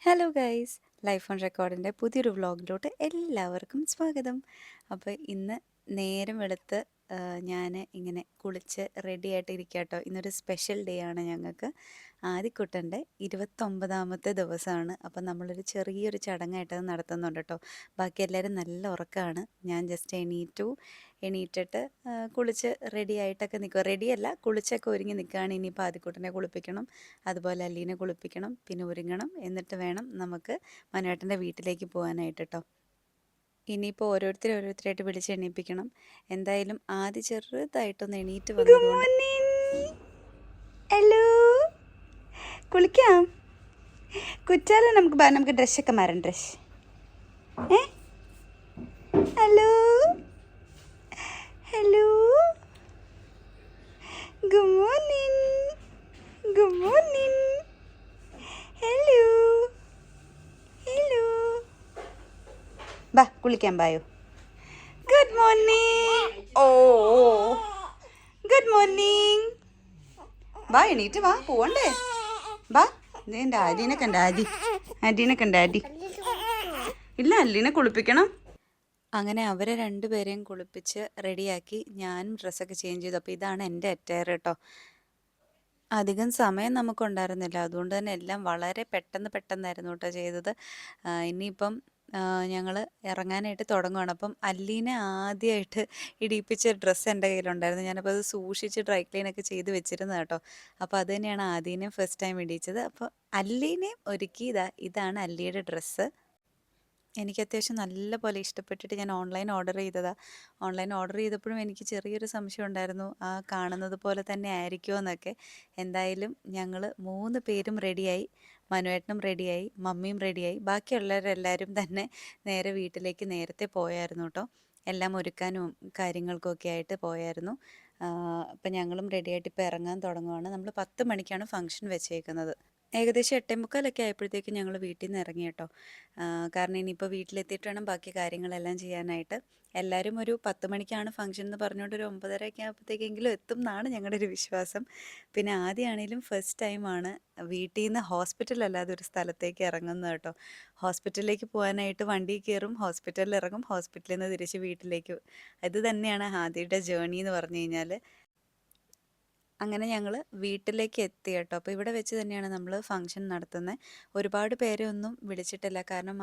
Hello guys, life on റെക്കോർഡിൻ്റെ പുതിയൊരു വ്ളോഗിലോട്ട് എല്ലാവർക്കും സ്വാഗതം. അപ്പോൾ ഇന്ന് നേരം വെളുത്ത് ഞാൻ ഇങ്ങനെ കുളിച്ച് റെഡി ആയിട്ട് ഇരിക്കുക കേട്ടോ. ഇന്നൊരു സ്പെഷ്യൽ ഡേ ആണ് ഞങ്ങൾക്ക്. ആദ്യക്കുട്ടൻ്റെ 29ാമത്തെ ദിവസമാണ്. അപ്പം നമ്മളൊരു ചെറിയൊരു ചടങ്ങായിട്ടത് നടത്തുന്നുണ്ട് കേട്ടോ. ബാക്കി എല്ലാവരും നല്ല ഉറക്കമാണ്. ഞാൻ ജസ്റ്റ് എണീറ്റിട്ട് കുളിച്ച് റെഡി ആയിട്ടൊക്കെ നിൽക്കുക. റെഡിയല്ല, കുളിച്ചൊക്കെ ഒരുങ്ങി നിൽക്കുകയാണ്. ഇനിയിപ്പോൾ ആദ്യക്കുട്ടനെ കുളിപ്പിക്കണം, അതുപോലെ അല്ലീനെ കുളിപ്പിക്കണം, പിന്നെ ഒരുങ്ങണം. എന്നിട്ട് വേണം നമുക്ക് മനുവേട്ടൻ്റെ വീട്ടിലേക്ക് പോകാനായിട്ട് കേട്ടോ. ഇനിയിപ്പോൾ ഓരോരുത്തരായിട്ട് വിളിച്ച് എണീപ്പിക്കണം. എന്തായാലും ആദ്യം ചെറുതായിട്ടൊന്ന് എണീറ്റ് വന്നതുകൊണ്ട് ഹലോ, കുളിക്കാം. കുറ്റാലും നമുക്ക് ഡ്രസ്സൊക്കെ മാറാം. Dress hello hello, good morning, good morning. Hello hello, ബാ കുളിക്കാൻ ബായോ. Good morning. ഓ ഗുഡ് മോർണിംഗ്. വാ, എണീറ്റ് വാ, പോവണ്ടേ? വാ. എൻ്റെ ആദീനെ കണ്ട, ആദീനെ കണ്ട. ആദി ഇല്ല, അല്ലീനെ കുളിപ്പിക്കണം. അങ്ങനെ അവരെ രണ്ടുപേരെയും കുളിപ്പിച്ച് റെഡിയാക്കി ഞാനും ഡ്രസ്സൊക്കെ ചേഞ്ച് ചെയ്തു. അപ്പോൾ ഇതാണ് എൻ്റെ അറ്റയർ കേട്ടോ. അധികം സമയം നമുക്കുണ്ടായിരുന്നില്ല, അതുകൊണ്ട് തന്നെ എല്ലാം വളരെ പെട്ടെന്നായിരുന്നു കേട്ടോ ചെയ്തത്. ഇനിയിപ്പം ഞങ്ങൾ ഇറങ്ങാനായിട്ട് തുടങ്ങുകയാണ്. അപ്പം അല്ലീനെ ആദ്യമായിട്ട് ഇടിയിപ്പിച്ച ഡ്രസ്സ് എൻ്റെ കയ്യിലുണ്ടായിരുന്നു. ഞാനപ്പോൾ അത് സൂക്ഷിച്ച് ഡ്രൈ ക്ലീനൊക്കെ ചെയ്ത് വെച്ചിരുന്നത് കേട്ടോ. അപ്പോൾ അത് തന്നെയാണ് ആദ്യനെയും ഫസ്റ്റ് ടൈം ഇടിയിച്ചത്. അപ്പോൾ അല്ലീനെയും ഒരുക്കി. ഇതാണ് അല്ലിയുടെ ഡ്രസ്സ്. എനിക്ക് അത്യാവശ്യം നല്ല പോലെ ഇഷ്ടപ്പെട്ടിട്ട് ഞാൻ ഓൺലൈൻ ഓർഡർ ചെയ്തതാണ്. ഓൺലൈൻ ഓർഡർ ചെയ്തപ്പോഴും എനിക്ക് ചെറിയൊരു സംശയം ഉണ്ടായിരുന്നു, ആ കാണുന്നത് പോലെ തന്നെ ആയിരിക്കുമോ എന്നൊക്കെ. എന്തായാലും ഞങ്ങൾ 3 പേരും റെഡിയായി. മനുവേട്ടനും റെഡിയായി, മമ്മിയും റെഡിയായി. ബാക്കിയുള്ളവരെല്ലാവരും തന്നെ നേരെ വീട്ടിലേക്ക് നേരത്തെ പോയായിരുന്നു കേട്ടോ. എല്ലാം ഒരുക്കാനും കാര്യങ്ങൾക്കൊക്കെ ആയിട്ട് പോയായിരുന്നു. അപ്പം ഞങ്ങളും റെഡിയായിട്ട് ഇപ്പോൾ ഇറങ്ങാൻ തുടങ്ങുവാണ്. നമ്മൾ 10 മണിക്കാണ് ഫംഗ്ഷൻ വെച്ചേക്കുന്നത്. ഏകദേശം 8:45 ആയപ്പോഴത്തേക്കും ഞങ്ങൾ വീട്ടിൽ നിന്ന് ഇറങ്ങി കേട്ടോ. കാരണം ഇനിയിപ്പോൾ വീട്ടിലെത്തിയിട്ട് വേണം ബാക്കി കാര്യങ്ങളെല്ലാം ചെയ്യാനായിട്ട്. എല്ലാവരും ഒരു 10 മണിക്കാണ് ഫംഗ്ഷൻ എന്ന് പറഞ്ഞുകൊണ്ട് ഒരു 9:30 ആകുമ്പോഴത്തേക്കെങ്കിലും എത്തും എന്നാണ് ഞങ്ങളുടെ ഒരു വിശ്വാസം. പിന്നെ ആദ്യമാണെങ്കിലും ഫസ്റ്റ് ടൈമാണ് വീട്ടിൽ നിന്ന് ഹോസ്പിറ്റലല്ലാതെ ഒരു സ്ഥലത്തേക്ക് ഇറങ്ങുന്നത് കേട്ടോ. ഹോസ്പിറ്റലിലേക്ക് പോകാനായിട്ട് വണ്ടിയിൽ കയറും, ഹോസ്പിറ്റലിൽ ഇറങ്ങും, ഹോസ്പിറ്റലിൽ നിന്ന് തിരിച്ച് വീട്ടിലേക്ക്. ഇത് തന്നെയാണ് ആദ്യത്തെ ജേർണി എന്ന് പറഞ്ഞു കഴിഞ്ഞാൽ. അങ്ങനെ ഞങ്ങൾ വീട്ടിലേക്ക് എത്തി കേട്ടോ. അപ്പോൾ ഇവിടെ വെച്ച് തന്നെയാണ് നമ്മൾ ഫംഗ്ഷൻ നടത്തുന്നത്. ഒരുപാട് പേരെ ഒന്നും വിളിച്ചിട്ടില്ല, കാരണം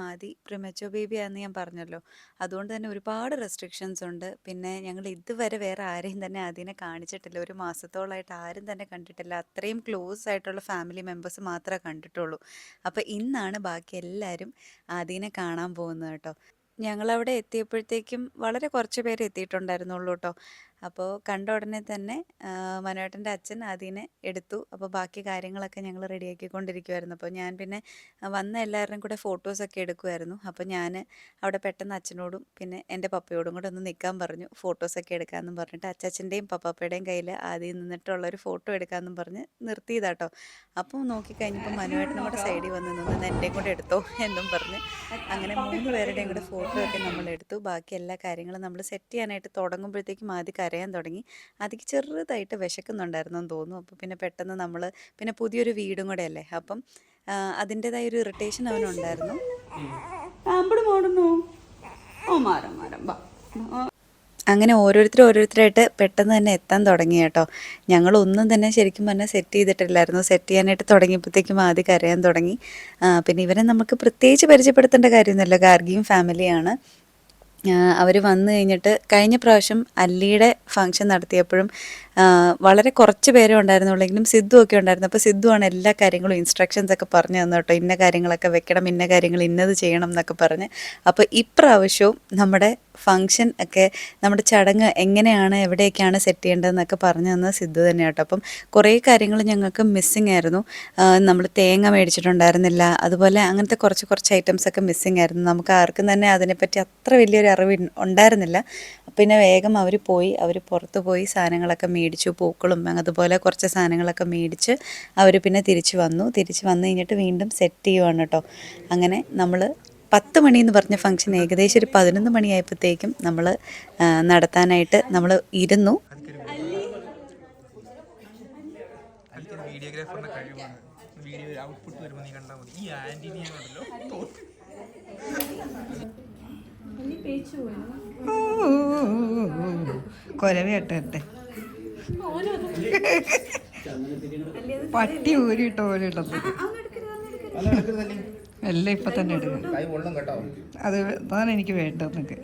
പ്രിമച്വർ ബേബി ആണെന്ന് ഞാൻ പറഞ്ഞല്ലോ. അതുകൊണ്ട് തന്നെ ഒരുപാട് റെസ്ട്രിക്ഷൻസ് ഉണ്ട്. പിന്നെ ഞങ്ങൾ ഇതുവരെ വേറെ ആരെയും തന്നെ അതിനെ കാണിച്ചിട്ടില്ല. ഒരു മാസത്തോളമായിട്ട് ആരും തന്നെ കണ്ടിട്ടില്ല. അത്രയും ക്ലോസ് ആയിട്ടുള്ള ഫാമിലി മെമ്പേഴ്സ് മാത്രമേ കണ്ടിട്ടുള്ളൂ. അപ്പോൾ ഇന്നാണ് ബാക്കി എല്ലാവരും അതിനെ കാണാൻ പോകുന്നത് കേട്ടോ. ഞങ്ങളവിടെ എത്തിയപ്പോഴത്തേക്കും വളരെ കുറച്ച് പേര് എത്തിയിട്ടുണ്ടായിരുന്നുള്ളൂ കേട്ടോ. അപ്പോൾ കണ്ട ഉടനെ തന്നെ മനുവേട്ടൻ്റെ അച്ഛൻ അതിനെ എടുത്തു. അപ്പോൾ ബാക്കി കാര്യങ്ങളൊക്കെ ഞങ്ങൾ റെഡിയാക്കിക്കൊണ്ടിരിക്കുമായിരുന്നു. അപ്പോൾ ഞാൻ പിന്നെ വന്ന എല്ലാവരുടെയും കൂടെ ഫോട്ടോസൊക്കെ എടുക്കുമായിരുന്നു. അപ്പോൾ ഞാൻ അവിടെ പെട്ടെന്ന് അച്ഛനോടും പിന്നെ എൻ്റെ പപ്പയോടും കൂടെ ഒന്ന് നിൽക്കാൻ പറഞ്ഞു, ഫോട്ടോസൊക്കെ എടുക്കാമെന്നും പറഞ്ഞിട്ട്. അച്ഛൻ്റെയും പപ്പാപ്പയുടെയും കയ്യിൽ ആദ്യം നിന്നിട്ടുള്ളൊരു ഫോട്ടോ എടുക്കാമെന്നും പറഞ്ഞ് നിർത്തിയതാട്ടോ. അപ്പോൾ നോക്കിക്കഴിഞ്ഞപ്പോൾ മനുവേട്ടനും കൂടെ സൈഡിൽ വന്ന് നിന്ന് എൻ്റെയും കൂടെ എടുത്തോ എന്നും പറഞ്ഞ് അങ്ങനെ 3 പേരുടെയും കൂടെ ഫോട്ടോ ഒക്കെ നമ്മൾ എടുത്തു. ബാക്കി എല്ലാ കാര്യങ്ങളും നമ്മൾ സെറ്റ് ചെയ്യാനായിട്ട് തുടങ്ങുമ്പോഴത്തേക്കും ആദ്യം കരയാൻ തുടങ്ങി. അതിക്ക് ചെറുതായിട്ട് വിശക്കുന്നുണ്ടായിരുന്നു എന്ന് തോന്നുന്നു. അപ്പോൾ പിന്നെ പെട്ടെന്ന് നമ്മൾ പിന്നെ പുതിയൊരു വീടും കൂടെ അല്ലേ, അപ്പം അതിൻ്റെതായ ഒരു ഇറിറ്റേഷൻ അവനുണ്ടായിരുന്നു. അങ്ങനെ ഓരോരുത്തരായിട്ട് പെട്ടെന്ന് തന്നെ എത്താൻ തുടങ്ങി കേട്ടോ. ഞങ്ങളൊന്നും തന്നെ ശരിക്കും പറഞ്ഞാൽ സെറ്റ് ചെയ്തിട്ടില്ലായിരുന്നു. സെറ്റ് ചെയ്യാനായിട്ട് തുടങ്ങിയപ്പോഴത്തേക്കും ആദ്യം കരയാൻ തുടങ്ങി. പിന്നെ ഇവരെ നമുക്ക് പ്രത്യേകിച്ച് പരിചയപ്പെടുത്തേണ്ട കാര്യമൊന്നുമില്ല, ഗാർഗിയും ഫാമിലിയാണ്. അവർ വന്നു കഴിഞ്ഞിട്ട് കഴിഞ്ഞ പ്രാവശ്യം അല്ലിയുടെ ഫംഗ്ഷൻ നടത്തിയപ്പോഴും വളരെ കുറച്ച് പേരെ ഉണ്ടായിരുന്നുള്ളെങ്കിലും സിദ്ധു ഒക്കെ ഉണ്ടായിരുന്നു. അപ്പോൾ സിദ്ധുവാണ് എല്ലാ കാര്യങ്ങളും ഇൻസ്ട്രക്ഷൻസ് ഒക്കെ പറഞ്ഞു തന്നു കേട്ടോ. ഇന്ന കാര്യങ്ങളൊക്കെ വെക്കണം, ഇന്ന കാര്യങ്ങൾ ഇന്നത് ചെയ്യണം എന്നൊക്കെ പറഞ്ഞ്. അപ്പോൾ ഇപ്രാവശ്യവും നമ്മുടെ ഫംഗ്ഷൻ ഒക്കെ, നമ്മുടെ ചടങ്ങ് എങ്ങനെയാണ് എവിടെയൊക്കെയാണ് സെറ്റ് ചെയ്യേണ്ടതെന്നൊക്കെ പറഞ്ഞു തന്നത് സിദ്ധു തന്നെ കേട്ടോ. അപ്പം കുറേ കാര്യങ്ങൾ ഞങ്ങൾക്ക് മിസ്സിങ് ആയിരുന്നു. നമ്മൾ തേങ്ങ മേടിച്ചിട്ടുണ്ടായിരുന്നില്ല, അതുപോലെ അങ്ങനത്തെ കുറച്ച് ഐറ്റംസൊക്കെ മിസ്സിങ് ആയിരുന്നു. നമുക്ക് ആർക്കും തന്നെ അതിനെപ്പറ്റി അത്ര വലിയൊരു അറിവ് ഉണ്ടായിരുന്നില്ല. പിന്നെ വേഗം അവർ പുറത്ത് പോയി സാധനങ്ങളൊക്കെ മേടിച്ചു, പൂക്കളും അതുപോലെ കുറച്ച് സാധനങ്ങളൊക്കെ മേടിച്ച് അവർ പിന്നെ തിരിച്ച് വന്നു കഴിഞ്ഞിട്ട് വീണ്ടും സെറ്റ് ചെയ്യുവാണ് കേട്ടോ. അങ്ങനെ നമ്മൾ 10 മണി എന്ന് പറഞ്ഞ ഫംഗ്ഷൻ ഏകദേശം ഒരു 11 മണിയായപ്പോഴത്തേക്കും നമ്മൾ നടത്താനായിട്ട് നമ്മൾ ഇരുന്നു. വീഡിയോഗ്രാഫറിന്റെ കഴിവാണ്. വീഡിയോ ഔട്ട്പുട്ട് വരുമ്പോൾ നീ കണ്ടാൽ മതി. ഈ കൊരവേട്ടെ പട്ടി ഊരിട്ടോ ഊരിട്ടത് എല്ലാം ഇപ്പൊ തന്നെ എടുക്കും. അത് അതാണ് എനിക്ക് വേണ്ടതെന്നൊക്കെ.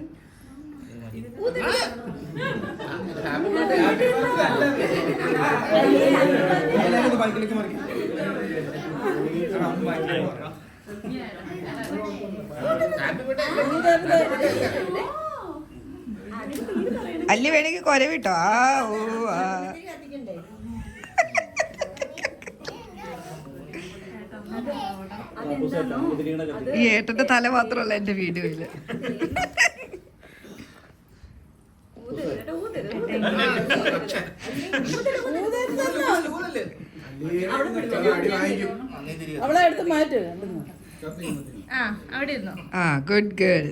അല്ലി വേണമെങ്കിൽ കൊരവിട്ടോ. ആ ഓ ആ ഈ ഏട്ടന്റെ തല മാത്രമല്ല എന്റെ വീഡിയോയില്. അവളെ എടുത്ത് മാറ്റ്. ആ ഗുഡ് ഗേൾ.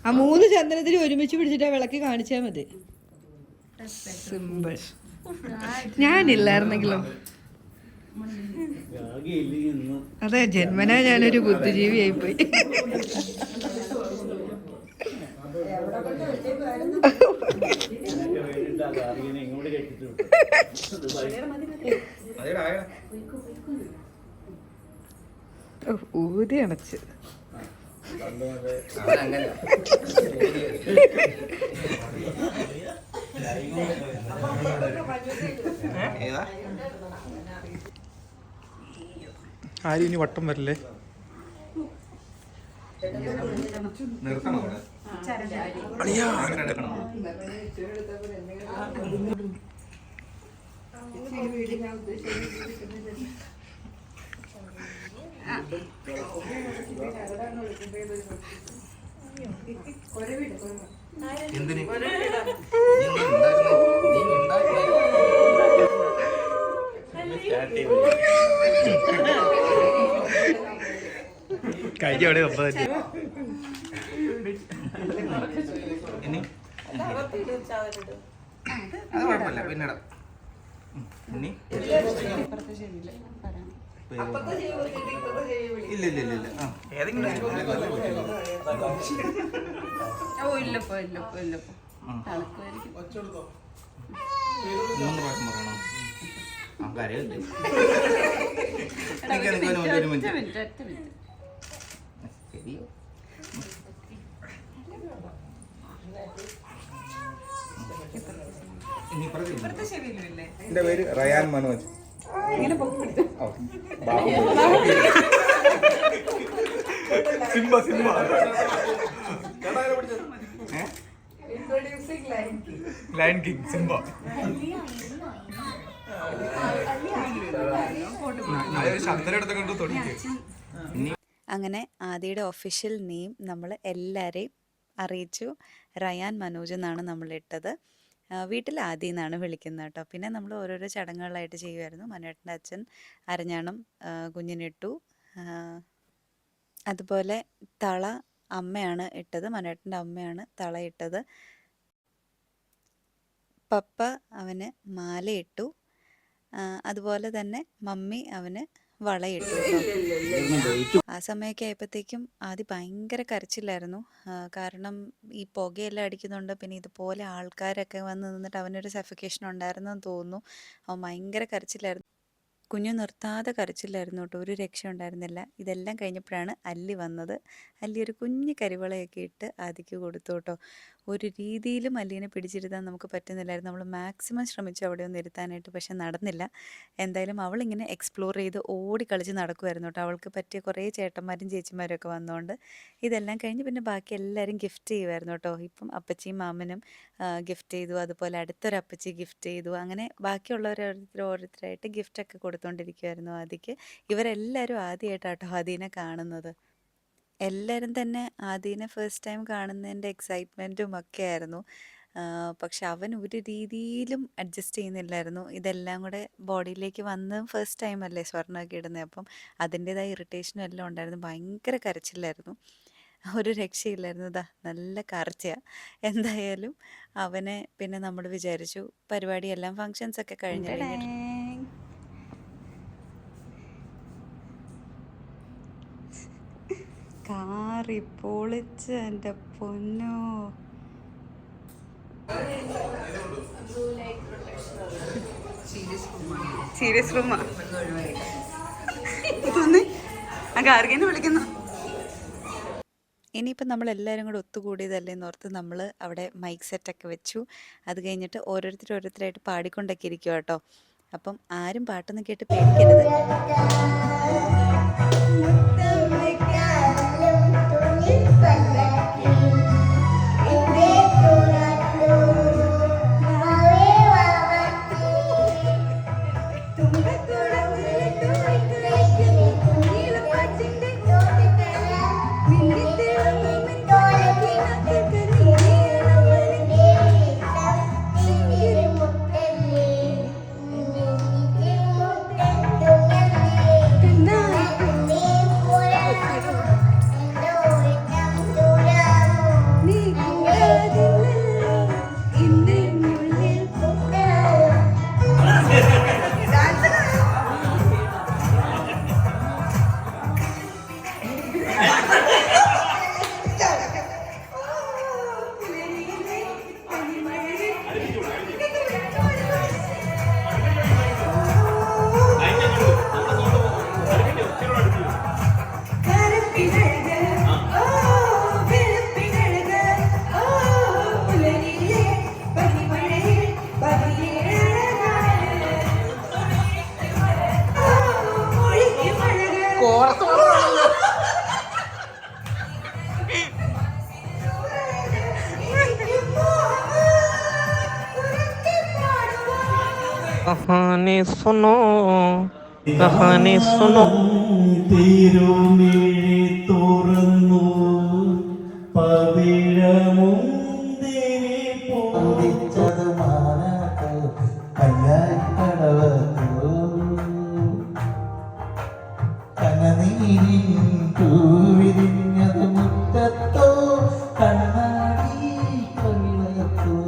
ആ 3 ചന്ദനത്തിരി ഒരുമിച്ച് പിടിച്ചിട്ട് വിളക്ക് കാണിച്ചാൽ മതി. സിമ്പിൾ. ഞാനില്ലായിരുന്നെങ്കിലും. അതെ, ജന്മനാ ഞാനൊരു ബുദ്ധിജീവിയായി പോയി. ഊതി അണച്ച്. ആരും ഇനി വട്ടം വരില്ലേ? കഴിഞ്ഞ അവിടെ ഒമ്പത് അത് കുഴപ്പമില്ല. പിന്നീട് ഇല്ല ഇല്ല ഇല്ല ഇല്ല. ഏതെങ്കിലും മൂന്ന് പ്രാവശ്യം പറയണം. ആ കരയല്ലേ? ഒരു മിനിറ്റ്. ശരി. എന്റെ പേര് Ryan Manoj. Simba Simba Lion King Simba. ശബ്ദത്തെ കൊണ്ട് തുടങ്ങി. അങ്ങനെ ആദിയുടെ ഒഫീഷ്യൽ നെയിം നമ്മൾ എല്ലാവരെയും അറിയിച്ചു. റയാൻ മനോജ് എന്നാണ് നമ്മൾ ഇട്ടത്. വീട്ടിൽ ആദി എന്നാണ് വിളിക്കുന്നത് കേട്ടോ. പിന്നെ നമ്മൾ ഓരോരോ ചടങ്ങുകളായിട്ട് ചെയ്യുമായിരുന്നു. മനുവേട്ടൻ്റെ അച്ഛൻ അരഞ്ഞാണം കുഞ്ഞിനിട്ടു. അതുപോലെ തള അമ്മയാണ് ഇട്ടത്. മനുവേട്ടൻ്റെ അമ്മയാണ് തള ഇട്ടത്. പപ്പ അവന് മാലയിട്ടു. അതുപോലെ തന്നെ മമ്മി അവന് വളയിട്ടു കേട്ടോ. ആ സമയമൊക്കെ ആയപ്പോഴത്തേക്കും ആദ്യം ഭയങ്കര കരച്ചില്ലായിരുന്നു. കാരണം ഈ പുകയെല്ലാം അടിക്കുന്നുണ്ട്. പിന്നെ ഇതുപോലെ ആൾക്കാരൊക്കെ വന്ന് നിന്നിട്ട് അവനൊരു സഫിക്കേഷൻ ഉണ്ടായിരുന്നെന്ന് തോന്നുന്നു. അവൻ ഭയങ്കര കരച്ചിലായിരുന്നു. കുഞ്ഞു നിർത്താതെ കരച്ചിലായിരുന്നു കേട്ടോ. ഒരു രക്ഷ ഉണ്ടായിരുന്നില്ല. ഇതെല്ലാം കഴിഞ്ഞപ്പോഴാണ് അല്ലി വന്നത്. അല്ലി ഒരു കുഞ്ഞു കരിവളയൊക്കെ ഇട്ട് ആദിക്ക് കൊടുത്തു കേട്ടോ. ഒരു രീതിയിലും അല്ലീനെ പിടിച്ചിരുത്താൻ നമുക്ക് പറ്റുന്നില്ലായിരുന്നു. നമ്മൾ മാക്സിമം ശ്രമിച്ചു അവിടെ ഒന്ന് ഇരുത്താനായിട്ട്, പക്ഷെ നടന്നില്ല. എന്തായാലും അവളിങ്ങനെ എക്സ്പ്ലോർ ചെയ്ത് ഓടിക്കളിച്ച് നടക്കുമായിരുന്നു കേട്ടോ. അവൾക്ക് പറ്റിയ കുറേ ചേട്ടന്മാരും ചേച്ചിമാരും ഒക്കെ വന്നുകൊണ്ട് ഇതെല്ലാം കഴിഞ്ഞ് പിന്നെ ബാക്കി എല്ലാവരും ഗിഫ്റ്റ് ചെയ്യുമായിരുന്നു കേട്ടോ. ഇപ്പം അപ്പച്ചിയും മാമനും ഗിഫ്റ്റ് ചെയ്തു. അതുപോലെ അടുത്തൊരു അപ്പച്ചി ഗിഫ്റ്റ് ചെയ്തു. അങ്ങനെ ബാക്കിയുള്ളവരോരോരുത്തരായിട്ട് ഗിഫ്റ്റൊക്കെ കൊടുത്തുകൊണ്ടിരിക്കുമായിരുന്നു ആദിക്ക്. ഇവരെല്ലാവരും ആദ്യമായിട്ടാട്ടോ ആദീനെ കാണുന്നത്. എല്ലാവരും തന്നെ ആദീനെ ഫസ്റ്റ് ടൈം കാണുന്നതിൻ്റെ എക്സൈറ്റ്മെൻറ്റും ഒക്കെ ആയിരുന്നു. പക്ഷെ അവൻ ഒരു രീതിയിലും അഡ്ജസ്റ്റ് ചെയ്യുന്നില്ലായിരുന്നു. ഇതെല്ലാം കൂടെ ബോഡിയിലേക്ക് വന്ന് ഫസ്റ്റ് ടൈം അല്ലേ സ്വർണ്ണമൊക്കെ ഇടുന്നത്. അപ്പം അതിൻ്റേതായ ഇറിറ്റേഷനും എല്ലാം ഉണ്ടായിരുന്നു. ഭയങ്കര കരച്ചിലായിരുന്നു. ഒരു രക്ഷയില്ലായിരുന്നു. ദാ നല്ല കാർച്ചയാ. എന്തായാലും അവനെ പിന്നെ നമ്മൾ വിചാരിച്ചു പരിപാടിയെല്ലാം ഫങ്ഷൻസൊക്കെ കഴിഞ്ഞ് കഴിഞ്ഞിട്ട് കാറി പൊളിച്ച് എൻ്റെ പൊന്നോ. സീരിയസ് റൂമാ ആ ഗാർഗിനെ വിളിക്കുന്നു. ഇനിയിപ്പം നമ്മളെല്ലാവരും കൂടെ ഒത്തുകൂടിയതല്ലേ എന്നോർത്ത് നമ്മൾ അവിടെ മൈക്ക് സെറ്റൊക്കെ വെച്ചു. അത് കഴിഞ്ഞിട്ട് ഓരോരുത്തരായിട്ട് പാടിക്കൊണ്ടൊക്കെ ഇരിക്കുക കേട്ടോ. അപ്പം ആരും പാട്ടൊന്നും കേട്ട് പേടിക്കരുത്. कहानी सुनो कहानी सुनो തിരുമിഴി തുറന്നു പവിഴമുന്തിരി പൊന്തിച്ചത് മാനത്തോ കയ്യാക്കടവത്തോ കനനീരിൻ പൂവിരിഞ്ഞത് മുറ്റത്തോ കണ്ണാടി കവിളത്തോ.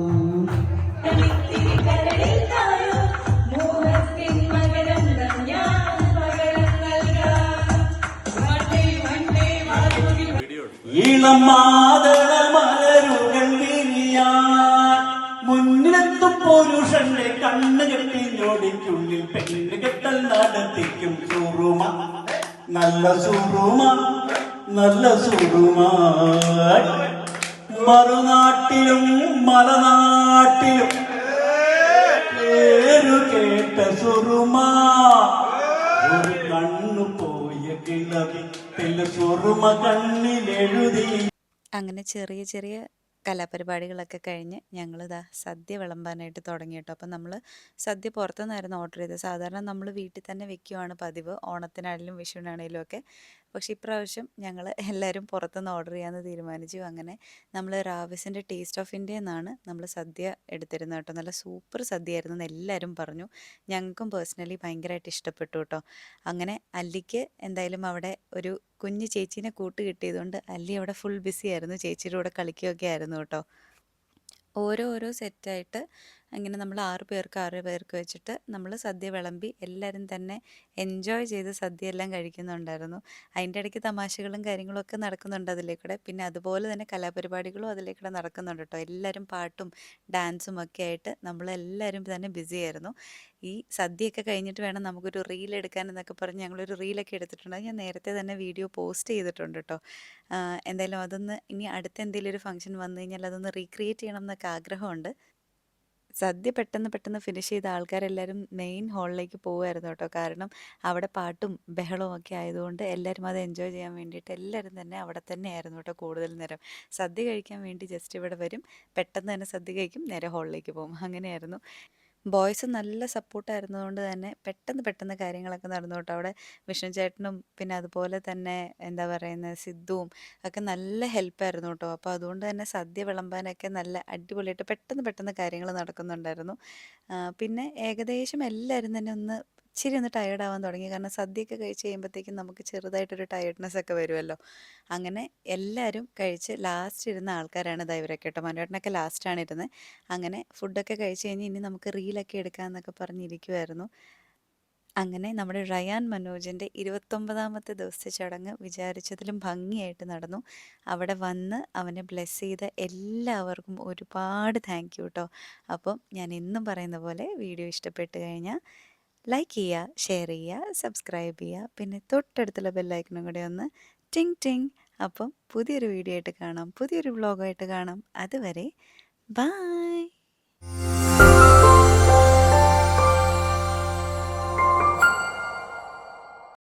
ഇളം മാതള മലരുകൾ വിരിയാൻ മുന്നിലെത്തും പുരുഷന്റെ കണ്ണ് കെട്ടി ഞൊടിക്കുള്ളിൽ പെണ്ണ് കെട്ടൽ നടത്തിക്കും സുറുമ നല്ല സുറുമ നല്ല സുറുമ. മറുനാട്ടിലും മലനാട്ടിലും പേരു കേട്ട സുറുമ. ഒരു കണ്ണു പോയ കിളവി സുറുമ കണ്ണിലെഴുതി. അങ്ങനെ ചെറിയ ചെറിയ കലാപരിപാടികളൊക്കെ കഴിഞ്ഞ് ഞങ്ങളിതാ സദ്യ വിളമ്പാനായിട്ട് തുടങ്ങി കേട്ടോ. അപ്പം നമ്മൾ സദ്യ പുറത്തുനിന്നായിരുന്നു ഓർഡർ ചെയ്തത്. സാധാരണ നമ്മൾ വീട്ടിൽ തന്നെ വെക്കുകയാണ് പതിവ്, ഓണത്തിനാണെങ്കിലും വിഷുവിനാണെങ്കിലും ഒക്കെ. പക്ഷേ ഇപ്രാവശ്യം ഞങ്ങൾ എല്ലാവരും പുറത്തുനിന്ന് ഓർഡർ ചെയ്യാമെന്ന് തീരുമാനിച്ചു. അങ്ങനെ നമ്മൾ റാവിസിൻ്റെ ടേസ്റ്റ് ഓഫ് ഇന്ത്യ എന്നാണ് നമ്മൾ സദ്യ എടുത്തിരുന്നത് കേട്ടോ. നല്ല സൂപ്പർ സദ്യയായിരുന്നു എന്ന് എല്ലാവരും പറഞ്ഞു. ഞങ്ങൾക്കും പേഴ്സണലി ഭയങ്കരമായിട്ട് ഇഷ്ടപ്പെട്ടു കേട്ടോ. അങ്ങനെ അല്ലിക്ക് എന്തായാലും അവിടെ ഒരു കുഞ്ഞു ചേച്ചീനെ കൂട്ട് കിട്ടിയതുകൊണ്ട് അല്ലി അവിടെ ഫുൾ ബിസി ആയിരുന്നു, ചേച്ചിയുടെ കൂടെ കളിക്കുകയൊക്കെ ആയിരുന്നു കേട്ടോ. ഓരോ സെറ്റായിട്ട് അങ്ങനെ നമ്മൾ 6 പേർക്ക് വെച്ചിട്ട് നമ്മൾ സദ്യ വിളമ്പി എല്ലാവരും തന്നെ എൻജോയ് ചെയ്ത് സദ്യ എല്ലാം കഴിക്കുന്നുണ്ടായിരുന്നു. അതിൻ്റെ ഇടയ്ക്ക് തമാശകളും കാര്യങ്ങളൊക്കെ നടക്കുന്നുണ്ട് അതിലേക്കൂടെ. പിന്നെ അതുപോലെ തന്നെ കലാപരിപാടികളും അതിലേക്കൂടെ നടക്കുന്നുണ്ട് കേട്ടോ. എല്ലാവരും പാട്ടും ഡാൻസും ഒക്കെ ആയിട്ട് നമ്മളെല്ലാവരും തന്നെ ബിസി ആയിരുന്നു. ഈ സദ്യയൊക്കെ കഴിഞ്ഞിട്ട് വേണം നമുക്കൊരു റീൽ എടുക്കാനെന്നൊക്കെ പറഞ്ഞ് ഞങ്ങളൊരു റീലൊക്കെ എടുത്തിട്ടുണ്ട്. ഞാൻ നേരത്തെ തന്നെ വീഡിയോ പോസ്റ്റ് ചെയ്തിട്ടുണ്ട് കേട്ടോ. എന്തായാലും അതൊന്ന് ഇനി അടുത്ത എന്തെങ്കിലും ഒരു ഫംഗ്ഷൻ വന്നു കഴിഞ്ഞാൽ അതൊന്ന് റീക്രിയേറ്റ് ചെയ്യണം എന്നൊക്കെ ആഗ്രഹമുണ്ട്. സദ്യ പെട്ടെന്ന് ഫിനിഷ് ചെയ്ത ആൾക്കാരെല്ലാവരും മെയിൻ ഹാളിലേക്ക് പോവുമായിരുന്നു കേട്ടോ. കാരണം അവിടെ പാട്ടും ബഹളവും ഒക്കെ ആയതുകൊണ്ട് എല്ലാവരും അത് എൻജോയ് ചെയ്യാൻ വേണ്ടിയിട്ട് എല്ലാവരും തന്നെ അവിടെ തന്നെയായിരുന്നു കേട്ടോ കൂടുതൽ നേരം. സദ്യ കഴിക്കാൻ വേണ്ടി ജസ്റ്റ് ഇവിടെ വരും, പെട്ടെന്ന് തന്നെ സദ്യ കഴിക്കും, നേരെ ഹാളിലേക്ക് പോകും. അങ്ങനെയായിരുന്നു. ബോയ്സ് നല്ല സപ്പോർട്ടായിരുന്നതുകൊണ്ട് തന്നെ പെട്ടെന്ന് കാര്യങ്ങളൊക്കെ നടന്നു കേട്ടോ. അവിടെ വിഷ്ണു ചേട്ടനും പിന്നെ അതുപോലെ തന്നെ എന്താ പറയുന്നത് സിദ്ധുവും ഒക്കെ നല്ല ഹെൽപ്പായിരുന്നു കേട്ടോ. അപ്പോൾ അതുകൊണ്ട് തന്നെ സദ്യ വിളമ്പാനൊക്കെ നല്ല അടിപൊളിയായിട്ട് പെട്ടെന്ന് കാര്യങ്ങൾ നടക്കുന്നുണ്ടായിരുന്നു. പിന്നെ ഏകദേശം എല്ലാവരും തന്നെ ഒന്ന് ഇച്ചിരി ഒന്ന് ടയേർഡ് ആവാൻ തുടങ്ങി. കാരണം സദ്യയൊക്കെ കഴിച്ച് കഴിയുമ്പോഴത്തേക്കും നമുക്ക് ചെറുതായിട്ടൊരു ടയേർഡ്നെസ് ഒക്കെ വരുമല്ലോ. അങ്ങനെ എല്ലാവരും കഴിച്ച് ലാസ്റ്റ് ഇരുന്ന ആൾക്കാരാണ് ഇതാ ഇവരൊക്കെ കേട്ടോ. മനുവേട്ടനൊക്കെ ലാസ്റ്റാണ് ഇരുന്നത്. അങ്ങനെ ഫുഡൊക്കെ കഴിച്ച് കഴിഞ്ഞ് ഇനി നമുക്ക് റീലൊക്കെ എടുക്കാമെന്നൊക്കെ പറഞ്ഞിരിക്കുമായിരുന്നു. അങ്ങനെ നമ്മുടെ റയാൻ മനോജിൻ്റെ 29ാമത്തെ ദിവസത്തെ ചടങ്ങ് വിചാരിച്ചതിലും ഭംഗിയായിട്ട് നടന്നു. അവിടെ വന്ന് അവനെ ബ്ലെസ് ചെയ്ത എല്ലാവർക്കും ഒരുപാട് താങ്ക് യു കേട്ടോ. അപ്പം ഞാൻ എന്നും പറയുന്ന പോലെ വീഡിയോ ഇഷ്ടപ്പെട്ട് കഴിഞ്ഞാൽ ലൈക്ക് ചെയ്യുക, ഷെയർ ചെയ്യുക, സബ്സ്ക്രൈബ് ചെയ്യുക. പിന്നെ തൊട്ടടുത്തുള്ള ബെല്ലൈക്കണും കൂടെ ഒന്ന് ടിങ് ടിങ്. അപ്പം പുതിയൊരു വീഡിയോ ആയിട്ട് കാണാം, പുതിയൊരു വ്ളോഗായിട്ട് കാണാം. അതുവരെ ബായ്.